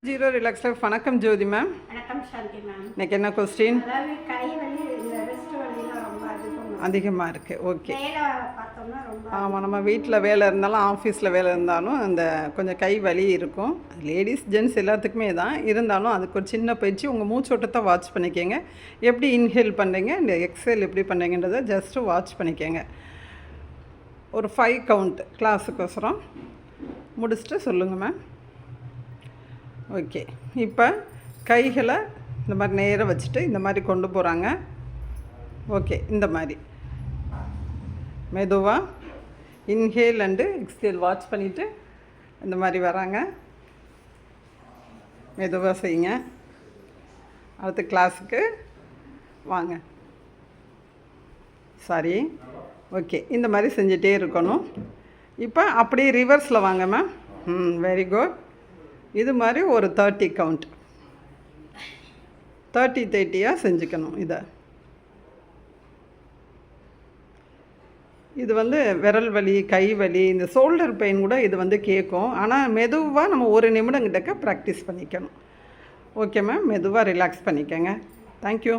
Zero relax life. வணக்கம் ஜோதி ma'am. வணக்கம் சாந்தி ma'am. இன்னைக்கு என்ன கொஸ்டின்? அதாவது கை வலி, இந்த ரெஸ்ட் வலிலாம் ரொம்ப அதிகமாக இருக்குது. ஓகே. வேலை பார்த்தோம்னா ரொம்ப ஆமாம், நம்ம வீட்டில் வேலை இருந்தாலும் ஆஃபீஸில் வேலை இருந்தாலும் அந்த கொஞ்சம் கை வலி இருக்கும். லேடிஸ் ஜென்ட்ஸ் எல்லாத்துக்குமே தான் இருந்தாலும் அதுக்கு ஒரு சின்ன பயிற்சி. உங்கள் மூச்சோட்டத்தை வாட்ச் பண்ணிக்கோங்க. எப்படி இன்ஹேல் பண்ணுறீங்க, இந்த எக்ஸேல் எப்படி பண்ணுறீங்கன்றதை ஜஸ்ட்டு வாட்ச் பண்ணிக்கோங்க. ஒரு 5 கவுண்ட் கிளாஸுக்கோசரம் முடிச்சுட்டு சொல்லுங்கள் மேம். ஓகே. இப்போ கைகளை இந்த மாதிரி நேராக வச்சுட்டு இந்த மாதிரி கொண்டு போகிறாங்க. ஓகே. இந்த மாதிரி மெதுவாக இன்ஹேல் அண்டு எக்ஸ்ஹேல் வாட்ச் பண்ணிவிட்டு இந்த மாதிரி வராங்க. மெதுவாக செய்யுங்க. அடுத்த கிளாஸுக்கு வாங்க. சாரி. ஓகே. இந்த மாதிரி செஞ்சிட்டே இருக்கணும். இப்போ அப்படியே ரிவர்ஸில் வாங்க மேம். Very good. இது மாதிரி ஒரு 30 கவுண்ட் 30-30 செஞ்சுக்கணும். இது வந்து விரல் வலி, கை வலி, இந்த ஷோல்டர் பெயின் கூட இது கேட்கும். ஆனால் மெதுவாக நம்ம 1 நிமிடம் கிட்டக்க ப்ராக்டிஸ் பண்ணிக்கணும். Okay ma'am. மெதுவாக ரிலாக்ஸ் பண்ணிக்கோங்க. தேங்க்யூ.